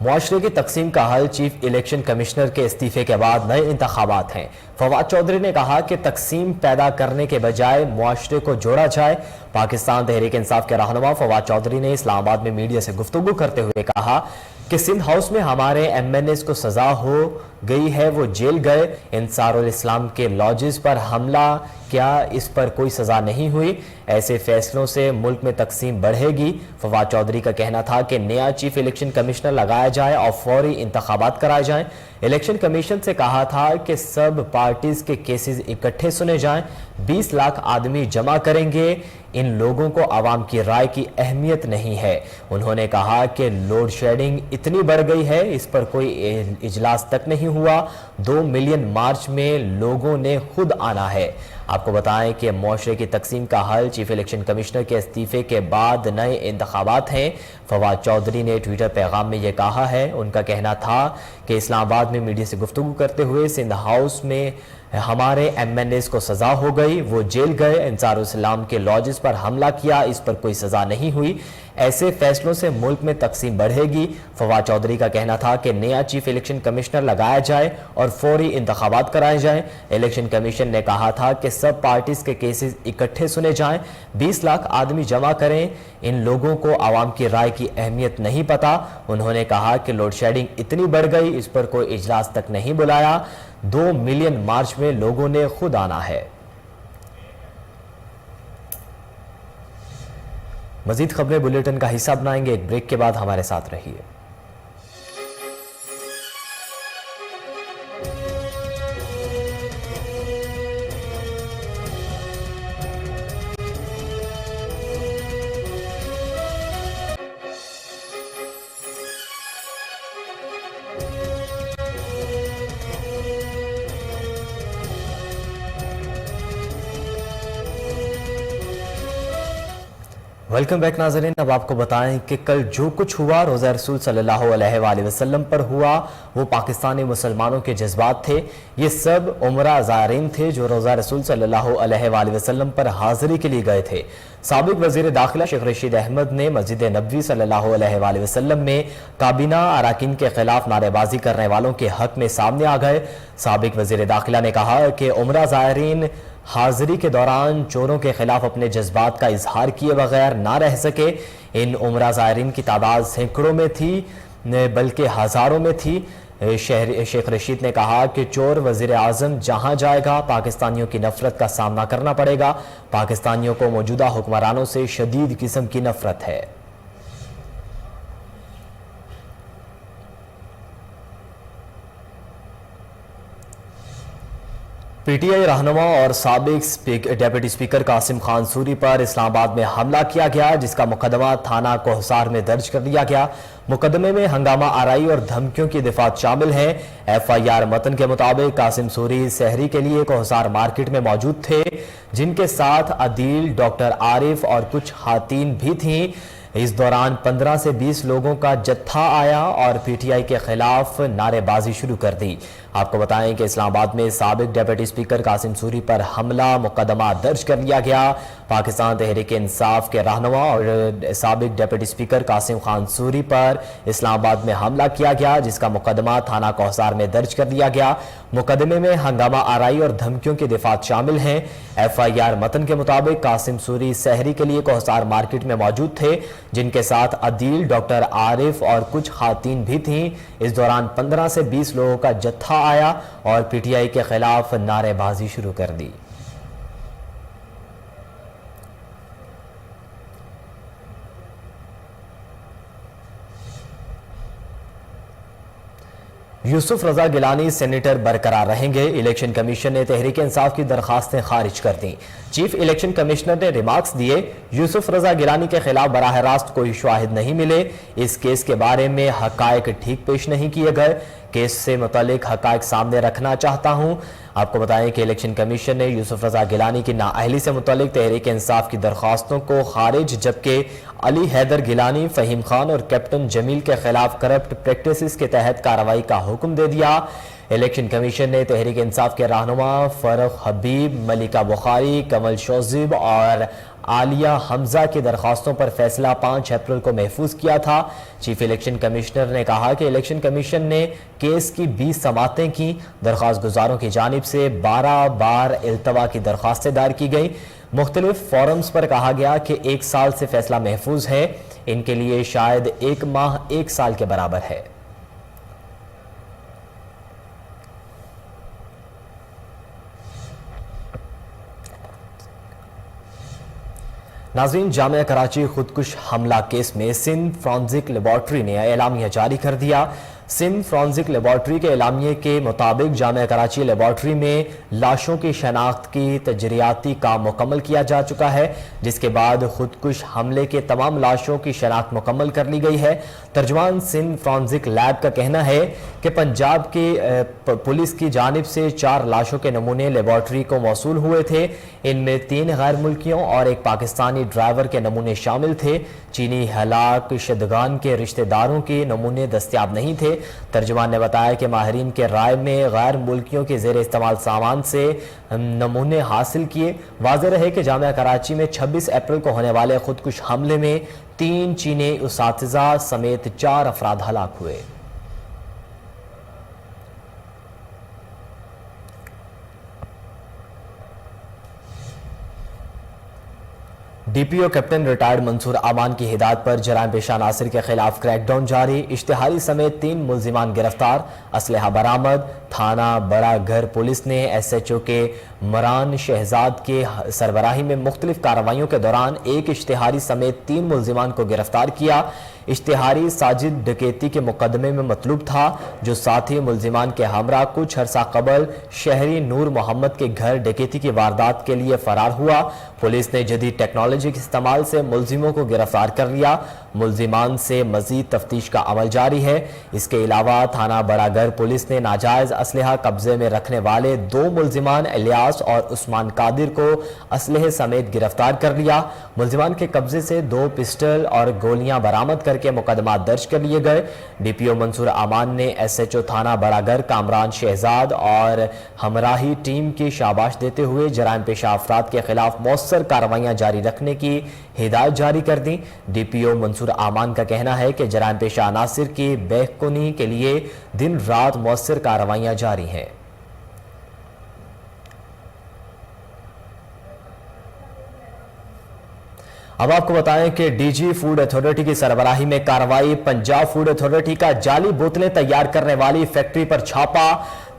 मुआशरे की तकसीम का हल चीफ इलेक्शन कमिश्नर के इस्तीफे के बाद नए इंतखाबात हैं। फवाद चौधरी ने कहा कि तकसीम पैदा करने के बजाय मुआशरे को जोड़ा जाए। पाकिस्तान तहरीक इंसाफ के रहनुमा फवाद चौधरी ने इस्लामाबाद में मीडिया से गुफ्तगू करते हुए कहा कि सिंध हाउस में हमारे MNAs को सजा हो गई है, वो जेल गए। इंसारुल इस्लाम के लॉजेस पर हमला, क्या इस पर कोई सजा नहीं हुई? ऐसे फैसलों से मुल्क में तकसीम बढ़ेगी। फवाद चौधरी का कहना था कि नया चीफ इलेक्शन कमिश्नर लगाया जाए और फौरी इंतखाबात कराए जाएं। इलेक्शन कमीशन से कहा था कि सब पार्टीज के केसेस इकट्ठे सुने जाएं। 20 लाख आदमी जमा करेंगे। इन लोगों को आवाम की राय की अहमियत नहीं है। उन्होंने कहा कि लोड शेडिंग इतनी बढ़ गई है, इस पर कोई इजलास तक नहीं हुआ। 2 मिलियन मार्च में लोगों ने खुद आना है। आपको बताएं कि मुआशरे की तकसीम का हल चीफ इलेक्शन कमिश्नर के इस्तीफे के बाद नए इंतखाबात हैं। फवाद चौधरी ने ट्विटर पैगाम में यह कहा है। उनका कहना था कि इस्लामाबाद में मीडिया से गुफ्तगू करते हुए सिंध हाउस में हमारे MNAs को सजा हो गई, वो जेल गए। इंसारुल इस्लाम के लॉजेस पर हमला किया, इस पर कोई सजा नहीं हुई। ऐसे फैसलों से मुल्क में तकसीम बढ़ेगी। फवाद चौधरी का कहना था कि नया चीफ इलेक्शन कमिश्नर लगाया जाए और फौरी इंतखाबात कराए जाएं। इलेक्शन कमीशन ने कहा था कि सब पार्टीज के केसेस इकट्ठे सुने जाएं। 20 लाख आदमी जमा करें। इन लोगों को आवाम की राय की अहमियत नहीं पता। उन्होंने कहा कि लोड शेडिंग इतनी बढ़ गई, इस पर कोई इजलास तक नहीं बुलाया। 2 मिलियन मार्च में लोगों ने खुद आना है। मजीद खबरें बुलेटिन का हिस्सा बनाएंगे। एक ब्रेक के बाद हमारे साथ रहिए। वेलकम बैक नाज़रीन। अब आपको बताएं कि कल जो कुछ हुआ रोज़ा रसूल सल्लल्लाहु अलैहि वसल्लम पर हुआ, वो पाकिस्तानी मुसलमानों के जज्बात थे। ये सब उमरा ज़ायरीन थे जो रोज़ा रसूल सल्लल्लाहु अलैहि वसल्लम पर हाज़िरी के लिए गए थे। साबिक वज़ीर दाखिला शेख रशीद अहमद ने मस्जिद नबवी सल्लल्लाहु अलैहि वसल्लम में काबीना अराकीन के खिलाफ नारेबाजी करने वालों के हक में सामने आ गए। साबिक वज़ीर दाखिला ने कहा कि उमरा ज़ायरीन हाजिरी के दौरान चोरों के खिलाफ अपने जज्बात का इजहार किए बगैर ना रह सके। इन उमरा ज़ायरीन की तादाद सैकड़ों में थी, बल्कि हज़ारों में थी। शेख रशीद ने कहा कि चोर वज़ीर आज़म जहाँ जाएगा पाकिस्तानियों की नफरत का सामना करना पड़ेगा। पाकिस्तानियों को मौजूदा हुक्मरानों से शदीद किस्म की नफरत है। पीटीआई रहनुमा और साबिक डेप्यूटी स्पीकर कासिम खान सूरी पर इस्लामाबाद में हमला किया गया, जिसका मुकदमा थाना कोहसार में दर्ज कर लिया गया। मुकदमे में हंगामा आराई और धमकियों की दिफात शामिल हैं। एफआईआर मतन के मुताबिक कासिम सूरी सहरी के लिए कोहसार मार्केट में मौजूद थे, जिनके साथ अदील, डॉक्टर आरिफ और कुछ खातीन भी थीं। इस दौरान 15 से 20 लोगों का जत्था आया और पीटीआई के खिलाफ नारेबाजी शुरू कर दी। आपको बताएं कि इस्लामाबाद में साबिक डेप्यूटी स्पीकर कासिम सूरी पर हमला मुकदमा दर्ज कर लिया गया। पाकिस्तान तहरीक इंसाफ के रहनुमा और साबिक डेप्यूटी स्पीकर कासिम खान सूरी पर इस्लामाबाद में हमला किया गया, जिसका मुकदमा थाना कोहसार में दर्ज कर लिया गया। मुकदमे में हंगामा आराई और धमकियों की दिफात शामिल हैं। एफआईआर मतन के मुताबिक कासिम सूरी सहरी के लिए कोहसार मार्केट में मौजूद थे, जिनके साथ अदील, डॉक्टर आरिफ और कुछ खातीन भी थीं। इस दौरान 15 से 20 लोगों का जत्था आया और पीटीआई के खिलाफ नारेबाजी शुरू कर दी। यूसुफ रजा गिलानी सेनेटर बरकरार रहेंगे। इलेक्शन कमीशन ने तहरीक इंसाफ की दरखास्तें खारिज कर दी। चीफ इलेक्शन कमिश्नर ने रिमार्क्स दिए, यूसुफ रजा गिलानी के खिलाफ बराह रास्त कोई शाहिद नहीं मिले। इस केस के बारे में हकायक ठीक पेश नहीं किए गए। केस से मुतालिक हकायक सामने रखना चाहता हूं। आपको बताएं कि इलेक्शन कमीशन ने यूसुफ रजा गिलानी की नाअहली से मुतालिक तहरीक इंसाफ की दरखास्तों को खारिज, जबकि अली हैदर गिलानी, फहीम खान और कैप्टन जमील के खिलाफ करप्ट प्रैक्टिसेस के तहत कार्रवाई का हुक्म दे दिया। इलेक्शन कमीशन ने तहरीक इंसाफ के रहनुमा फरूख हबीब, मलिका बुखारी, कमल शोजिब और आलिया हमजा की दरखास्तों पर फैसला 5 अप्रैल को महफूज किया था। चीफ इलेक्शन कमिश्नर ने कहा कि इलेक्शन कमीशन ने केस की 20 समातें की। दरख्वास्त गुजारों की जानिब से 12 बार इल्तवा की दरखास्तें दायर की गई। मुख्तलिफ फोरम्स पर कहा गया कि 1 साल से फैसला महफूज है, इनके लिए शायद 1 माह 1 साल के बराबर है। नाज़रीन, जामिया कराची खुदकुश हमला केस में सिंध फॉरेंसिक लेबॉर्ट्री ने एलामिया जारी कर दिया। सिंध फॉरेंसिक लेबॉर्ट्री के एलामिये के मुताबिक जामिया कराची लेबॉर्ट्री में लाशों की शनाख्त की तजरियाती काम मुकम्मल किया जा चुका है, जिसके बाद खुदकुश हमले के तमाम लाशों की शनाख्त मुकम्मल कर ली गई है। तर्जुमान सिंध फॉरेंसिक लैब का कहना है कि पंजाब के पुलिस की जानिब से 4 लाशों के नमूने लेबॉर्ट्री को मौसूल हुए थे। इनमें 3 गैर मुल्कियों और एक पाकिस्तानी ड्राइवर के नमूने शामिल थे। चीनी हलाक शदगान के रिश्तेदारों के नमूने दस्तियाब नहीं थे। तर्जुमान ने बताया कि माहिरीन के राय में गैर मुल्कियों के ज़ेर इस्तेमाल सामान से नमूने हासिल किए। वाज़ेह रहे कि जामिया कराची में 26 अप्रैल को होने वाले खुदकुश हमले में 3 चीनी उसातिज़ा समेत 4 अफराद हलाक हुए। डीपीओ कैप्टन रिटायर्ड मंसूर अमान की हिदायत पर जराइम पेशा नासिर के खिलाफ क्रैकडाउन जारी। इश्तिहारी समेत 3 मुल्जिमान गिरफ्तार, असलहा बरामद। थाना बड़ा घर पुलिस ने SHO के मरान शहजाद के सरबराही में मुख्तलिफ कार्रवाइयों के दौरान एक इश्तिहारी समेत 3 मुल्जिमान को गिरफ्तार किया। इश्तिहारी साजिद डकैती के मुकदमे में मतलूब था, जो साथी मुल्जिमान के हमरा कुछ अरसा कबल शहरी नूर मोहम्मद के घर डकैती की वारदात के लिए फरार हुआ। पुलिस ने जदीद टेक्नोलॉजी के इस्तेमाल से मुल्जिमों को गिरफ्तार कर लिया। मुल्जिमान से मजीद तफ्तीश का अमल जारी है। इसके अलावा थाना बड़ागर पुलिस ने नाजायज असलहा कब्जे में रखने वाले 2 मुल्जिमान इलियास और उस्मान कादिर को असलहे समेत गिरफ्तार कर लिया। मुल्जिमान के कब्जे से 2 पिस्टल और गोलियां बरामद करके मुकदमा दर्ज कर लिए गए। DPO मंसूर आमान ने SHO थाना बड़ागर कामरान शहजाद और हमराही टीम की शाबाश देते हुए जराइम पेशा अफराद के खिलाफ मौसर कार्रवाइयां जारी रखने की हिदायत जारी कर दी। DPO मंसूर आमान का कहना है कि जराइम पेशा अनासिर की बेखुनी के लिए दिन रात मौसर कार्रवाइयां जारी हैं। अब आपको बताएं कि DG फूड अथॉरिटी की सरबराही में कार्रवाई। पंजाब फूड अथॉरिटी का जाली बोतलें तैयार करने वाली फैक्ट्री पर छापा।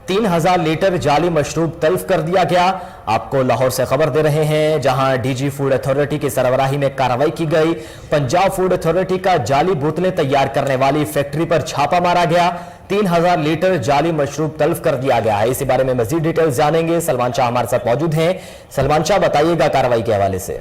3000 लीटर जाली मशरूब तल्फ कर दिया गया। आपको लाहौर से खबर दे रहे हैं, जहां DG फूड अथॉरिटी की सरबराही में कार्रवाई की गई। पंजाब फूड अथॉरिटी का जाली बोतलें तैयार करने वाली फैक्ट्री पर छापा मारा गया। 3000 लीटर जाली मशरूब तल्फ कर दिया गया है। इसी बारे में मजीद डिटेल्स जानेंगे। सलमान शाह हमारे साथ मौजूद हैं। सलमान शाह, बताइएगा कार्रवाई के हवाले से।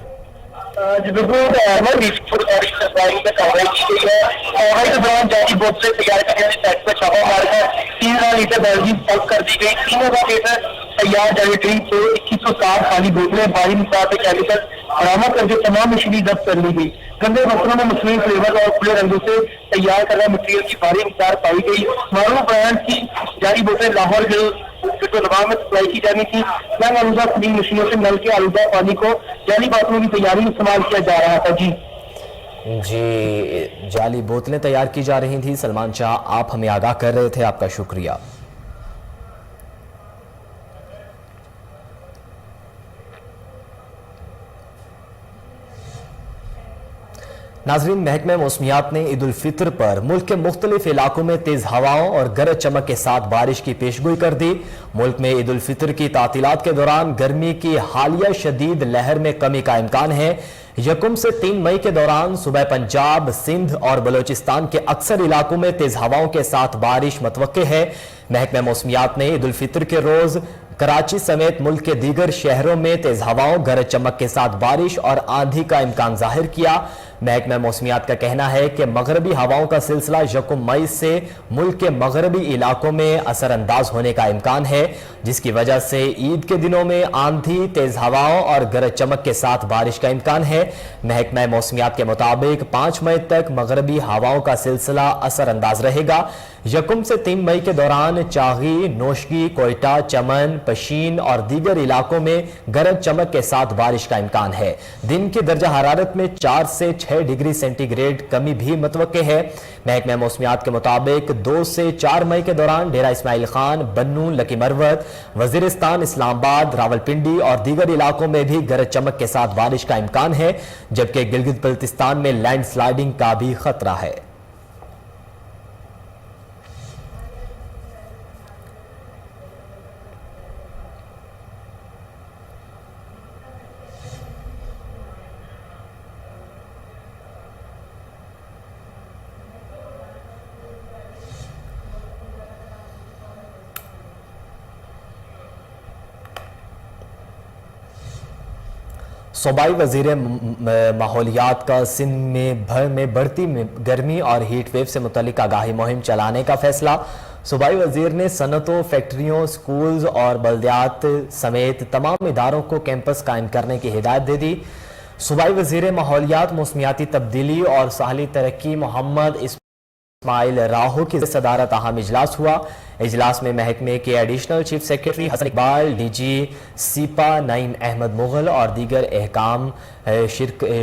जी बिल्कुल, कार्रवाई में कार्रवाई की गई है। कार्रवाई के दौरान जाली बोतलें तैयार करने वाली फैक्ट्री पर छापा मारकर 3000 लीटर जाली तल्फ कर दी गई। 3000 लीटर तैयार जाली ड्रिंक से 2160 खाली बोतलें भारी मिसाल में केमिकल बरामद करके तमाम मशीनरी जब्त कर ली गई। गंदे बर्तनों में मुस्लिम फ्लेवर और खुले रंगों से तैयार करना मटीरियल की भारी मिसाल पाई गई। मारूफ ब्रांड की जाली बोतलें लाहौर जो दबाव में सप्लाई की जानी थी, नंग आलूदा फिलिंग मशीनों से नल के आलूदा पानी को जाली बोतलों की तैयारी में इस्तेमाल किया जा रहा था। जी, जाली बोतलें तैयार की जा रही थी। सलमान शाह, आप हमें आगाह कर रहे थे, आपका शुक्रिया। नाजरीन, महकमे मौसमियात ने ईद उल फितर पर मुल्क के मुख्तलिफ इलाकों में तेज हवाओं और गरज चमक के साथ बारिश की पेशगोई कर दी। मुल्क में ईद उल फितर की तातीलात के दौरान गर्मी की हालिया शदीद लहर में कमी का इम्कान है। यकम से 3 मई के दौरान सुबह पंजाब, सिंध और बलोचिस्तान के अक्सर इलाकों में तेज हवाओं के साथ बारिश मतवक्के है। महकमे मौसमियात ने ईद उल फितर के रोज कराची समेत मुल्क के दीगर शहरों में तेज हवाओं, गरज चमक के साथ बारिश और आंधी का इम्कान जाहिर किया। महकमा मौसमियात का कहना है कि मगरबी हवाओं का सिलसिला यकम मई से मुल्क के मगरबी इलाकों में असरअंदाज होने का इम्कान है, जिसकी वजह से ईद के दिनों में आंधी, तेज हवाओं और गरज चमक के साथ बारिश का इम्कान है। महकमा मौसमियात के मुताबिक 5 मई तक मगरबी हवाओं का सिलसिला असरअंदाज रहेगा। यकम से 3 मई के दौरान चागी, नोशगी, कोयटा, चमन, पशीन और दीगर इलाकों में गरज चमक के साथ बारिश का इम्कान है। दिन की दर्जा हरारत में 4 से 6 डिग्री सेंटीग्रेड कमी भी मतवक्के है। महकमा मौसमियात के मुताबिक 2 से 4 मई के दौरान डेरा इस्माइल खान, बन्नू, लकी मरवत, वजीरिस्तान, इस्लामाबाद, रावलपिंडी और दीगर इलाकों में भी गरज चमक के साथ बारिश का इम्कान है, जबकि गिलगित बल्तिस्तान में लैंडस्लाइडिंग का भी खतरा है। सूबाई वजीर माहौलियात का सिंध में भर में बढ़ती गर्मी और हीट वेव से मुतल्लिक आगाही मुहिम चलाने का फैसला। सूबाई वजीर ने सनतों, फैक्ट्रियों, स्कूल्स और बल्दियात समेत तमाम इदारों को कैंपस कायम करने की हिदायत दे दी। सूबाई वजीर माहौलियात, मौसमियाती तब्दीली और साहली तरक्की मोहम्मद इस्माइल राहो की सदारत अहम इजलास हुआ। इजलास में महकमे के additional chief secretary Hasan Iqbal, DG SEPA Naeem Ahmad Mughal और दीगर अहकाम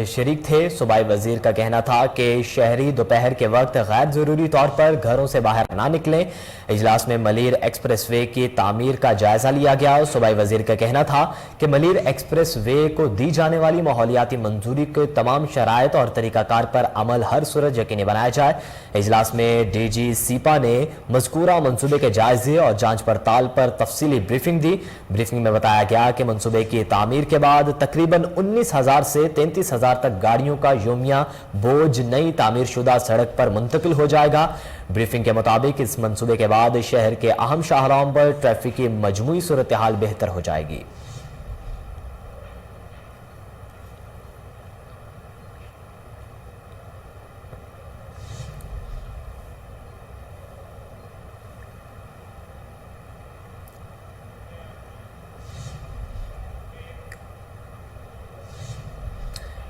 शरीक थे। सूबाई वजीर का कहना था कि शहरी दोपहर के वक्त गैर ज़रूरी तौर पर घरों से बाहर ना निकलें। इजलास में मलीर एक्सप्रेस वे की तामीर का जायजा लिया गया। सूबाई वजीर का कहना था कि मलीर एक्सप्रेस वे को दी जाने वाली माहौलियाती मंजूरी के तमाम शराइत और तरीकाकार पर अमल हर सूरत यकीनी बनाया जाए। इजलास में DG सीपा ने मज़कूरा मंसूबे के जायजे और जांच पड़ताल पर तफसीली ब्रीफिंग दी। ब्रीफिंग में बताया गया कि मंसूबे की तामीर के बाद तकरीबन 19,000 से 33,000 तक गाड़ियों का योमिया बोझ नई तामीर शुदा सड़क पर मुंतकिल हो जाएगा। ब्रीफिंग के मुताबिक इस मंसूबे के बाद शहर के अहम शाहराहों पर ट्रैफिक की मजमूई सूरत हाल बेहतर हो जाएगी।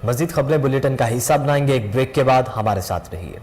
मजीद खबरें बुलेटिन का हिस्सा बनाएंगे एक ब्रेक के बाद। हमारे साथ रहिए।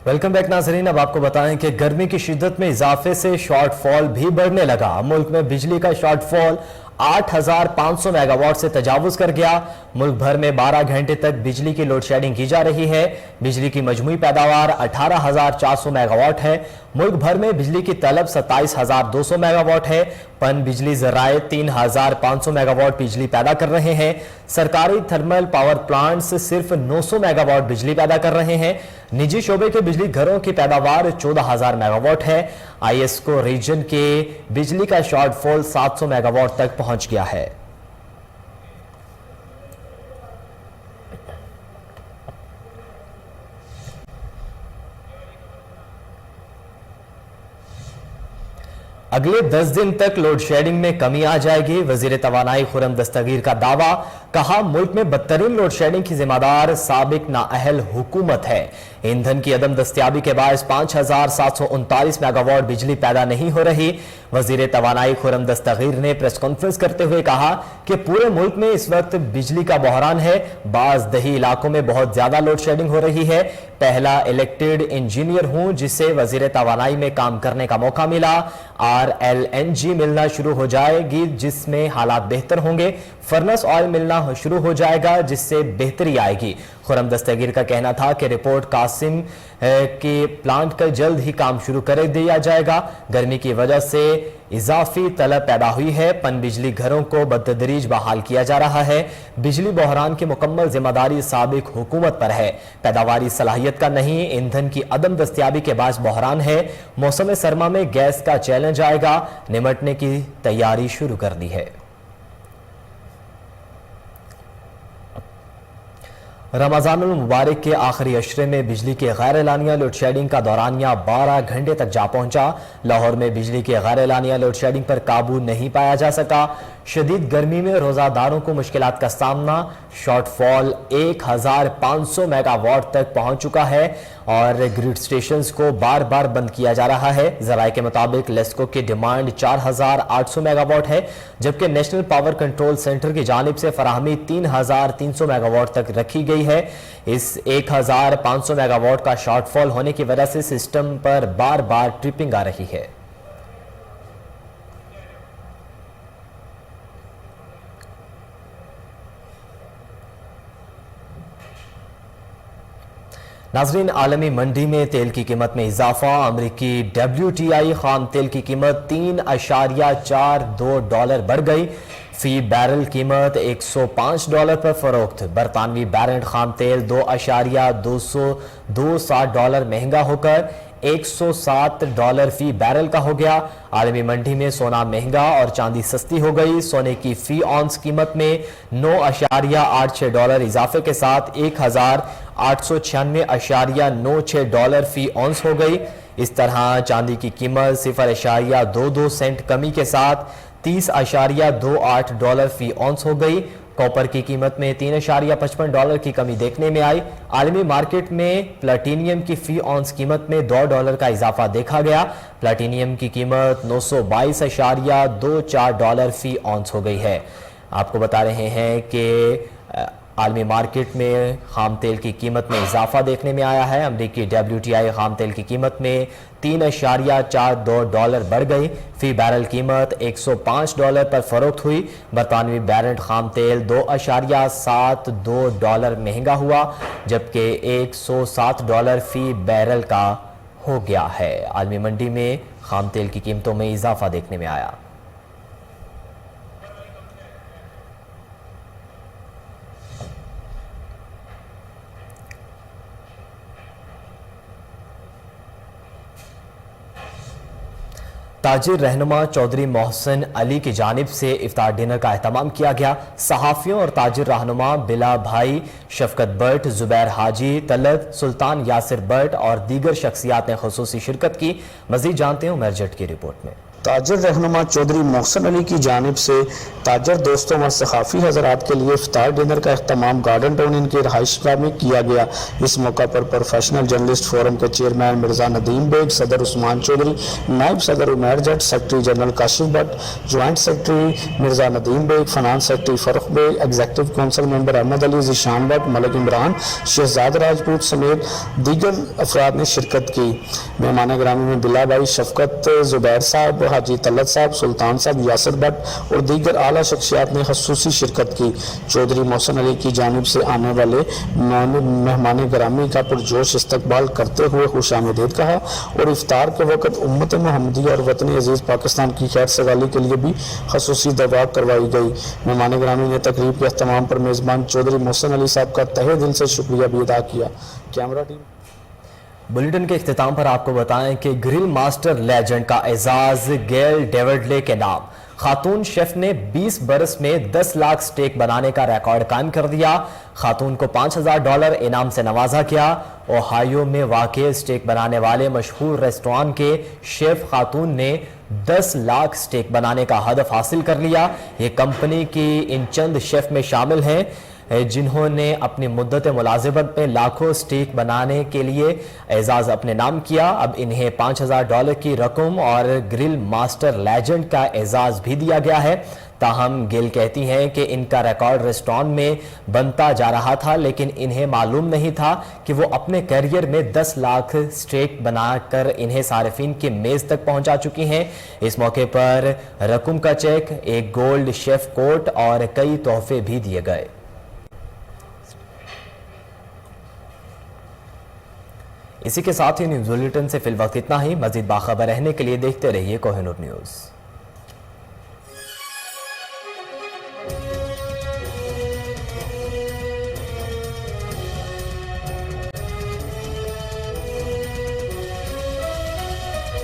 वेलकम बैक नाज़रीन। अब आपको बताएं कि गर्मी की शिद्दत में इजाफे से शॉर्टफॉल भी बढ़ने लगा। मुल्क में बिजली का शॉर्टफॉल 8,500 मेगावाट से तजावुज कर गया। मुल्क भर में 12 घंटे तक बिजली की लोड शेडिंग की जा रही है। बिजली की मजमूई पैदावार 18,400 मेगावाट है। मुल्क भर में बिजली की तलब 27,200 मेगावाट है। पन बिजली जराए 3,500 मेगावाट बिजली पैदा कर रहे हैं। सरकारी थर्मल पावर प्लांट्स सिर्फ 900 मेगावाट बिजली पैदा कर रहे हैं। निजी शोबे के बिजली घरों की पैदावार 14,000 मेगावाट है। आईएसको रीजन के बिजली का शॉर्टफॉल 700 मेगावाट तक पहुंच गया है। अगले 10 दिन तक लोड शेडिंग में कमी आ जाएगी। वजीर तवानाई खुर्रम दस्तगीर का दावा। कहा, मुल्क में बदतरीन लोड शेडिंग की जिम्मेदार साबिक नाअहल हुकूमत है। ईंधन की अदम दस्तियाबी के बायस 5,739 मेगावाट बिजली पैदा नहीं हो रही। वजीर तवानाई खुर्रम दस्तगीर ने प्रेस कॉन्फ्रेंस करते हुए कहा कि पूरे मुल्क में इस वक्त बिजली का बहरान है। बाज दही इलाकों में बहुत ज्यादा लोड शेडिंग हो रही है। पहला इलेक्टेड इंजीनियर हूं जिसे वजीर तवानाई में काम करने का मौका मिला। RLNG मिलना शुरू हो जाएगी जिसमें हालात बेहतर होंगे। फर्नेस ऑयल मिलना शुरू हो जाएगा जिससे बेहतरी आएगी। खुर्रम दस्तगीर का कहना था कि रिपोर्ट कासिम के प्लांट का जल्द ही काम शुरू कर दिया जाएगा। गर्मी की वजह से इजाफी तलब पैदा हुई है। पन बिजली घरों को बतदरीज बहाल किया जा रहा है। बिजली बहरान की मुकम्मल जिम्मेदारी साबिक हुकूमत पर है। पैदावारी सलाहियत का नहीं, ईंधन की अदम दस्तियाबी के बायस बहरान है। मौसम सरमा में गैस का चैलेंज आएगा। निमटने की तैयारी शुरू कर दी है। रमजानुल मुबारक के आखिरी अशरे में बिजली के गैर एलानिया लोड शेडिंग का दौरानिया 12 घंटे तक जा पहुंचा। लाहौर में बिजली के गैर एलानिया लोड शेडिंग पर काबू नहीं पाया जा सका। शदीद गर्मी में रोजादारों को मुश्किलात का सामना। शॉर्टफॉल 1,500 मेगावाट तक पहुंच चुका है और ग्रिड स्टेशंस को बार बार बंद किया जा रहा है। जराये के मुताबिक लेस्को की डिमांड 4,800 मेगावाट है, जबकि नेशनल पावर कंट्रोल सेंटर की जानिब से फराहमी 3,300 मेगावाट तक रखी गई है। इस 1,500 मेगावाट का शॉर्टफॉल होने की वजह से सिस्टम पर बार बार ट्रिपिंग आ रही है। नाजरीन, आलमी मंडी में तेल की कीमत में इजाफा। अमरीकी WTI खाम तेल की कीमत $3.42 बढ़ गई। फी बैरल कीमत $105 पर फरोख्त। बरतानवी बैरेंट खाम तेल $2.260 महंगा होकर $107 फी बैरल का हो गया। आलमी मंडी में सोना महंगा और चांदी सस्ती हो गई। सोने की फी ऑन्स कीमत में $9.86 इजाफे के साथ $1,896.96 फी ऑन्स हो गई। इस तरह चांदी की कीमत 0.22 सेंट कमी के साथ $30.28 फी ऑन्स हो गई। कॉपर की कीमत में $3.55 की कमी देखने में आई। आलमी मार्केट में प्लेटिनियम की फी ऑन्स कीमत में $2 का इजाफा देखा गया। प्लेटिनियम की कीमत $922.24 फी ऑन्स हो गई है। आपको बता रहे हैं कि आलमी मार्केट में खाम तेल की कीमत में इजाफा देखने में आया है। अमरीकी WTI खाम तेल की कीमत में $3.42 बढ़ गई। फी बैरल कीमत $105 पर फरोख्त हुई। बरतानवी बैरेंट खाम तेल $2.72 महंगा हुआ, जबकि $107 फी बैरल का हो गया है। आलमी मंडी में खाम तेल की कीमतों में इजाफा देखने में आया। ताजिर रहनुमा चौधरी मोहसिन अली की जानिब से इफ्तार डिनर का एहतमाम किया गया। सहाफ़ियों और ताजिर रहनुमा बिला भाई, शफकत बट, जुबैर हाजी, तलत, सुल्तान यासिर बट और दीगर शख्सियात ने खुसूसी शिरकत की। मज़ीद जानते हैं उमर जट की रिपोर्ट में। ताजिर रहनुमा चौधरी मोहसिन अली की जानिब से ताजर दोस्तों व सखाफ़ी हज़रात के लिए इफ्तार डिनर का अहतमाम गार्डन टाउन इनके रहायशगाह में किया गया। इस मौका पर प्रोफेशनल जर्नलिस्ट फोरम के चेयरमैन मिर्ज़ा नदीम बेग, सदर उस्मान चौधरी, नायब सदर Umar Jatt, secretary general Kashif Bhatt, joint secretary Mirza Nadeem Baig, finance secretary Farrukh Baig, executive council member Ahmed Ali, Zeeshan Bhatt, Malik Imran, Shahzad Rajput समेत दीगर अफराद ने शिरकत की। मेहमान गिरामी में बिला भाई, शफकत, जुबैर साहब, हाजी तलत साहब, सुल्तान साहब, यासिर भट्ट और दीगर आला शख्सियात ने खसूसी शिरकत की। चौधरी मोहसिन अली की जानिब से आने वाले मेहमान गिरामी का पुरजोश इस्तकबाल करते हुए खुशामदीद कहा और इफ्तार के वक्त उम्मत मोहम्मदी और वतन अजीज़ पाकिस्तान की खैर सगाली के लिए भी खसूसी दवा करवाई गई। मेहमान गिरामी ने तकरीब के अहतमाम पर मेज़बान चौधरी मोहसिन अली साहब का तहे दिल से शुक्रिया भी अदा किया। Camera team. बुलेटिन के इख्तिताम पर आपको बताएं कि ग्रिल मास्टर लेजेंड का एजाज गेल डेविडले के नाम। खातून शेफ ने 20 बरस में 10 लाख स्टेक बनाने का रिकॉर्ड कायम कर दिया। खातून को $5000 इनाम से नवाजा गया। ओहायो में वाक़ स्टेक बनाने वाले मशहूर रेस्टोरेंट के शेफ खातून ने 10 लाख स्टेक बनाने का हदफ हासिल कर लिया। ये कंपनी की इन चंद शेफ में शामिल हैं जिन्होंने अपनी मुद्दत मुलाजिमत में लाखों स्टेक बनाने के लिए एजाज़ अपने नाम किया। अब इन्हें $5000 की रकम और ग्रिल मास्टर लेजेंड का एजाज़ भी दिया गया है। ताहम गिल कहती हैं कि इनका रिकॉर्ड रेस्टोरेंट में बनता जा रहा था, लेकिन इन्हें मालूम नहीं था कि वो अपने करियर में 10 लाख स्टेक बनाकर इन्हें सारिफीन की मेज़ तक पहुंचा चुकी हैं। इस मौके पर रकम का चेक, एक गोल्ड शेफ कोट और कई तोहफे भी दिए गए। इसी के साथ ही न्यूज़ बुलेटिन से फिलवक्त इतना ही। मजीद बाखबर रहने के लिए देखते रहिए कोहिनूर न्यूज़।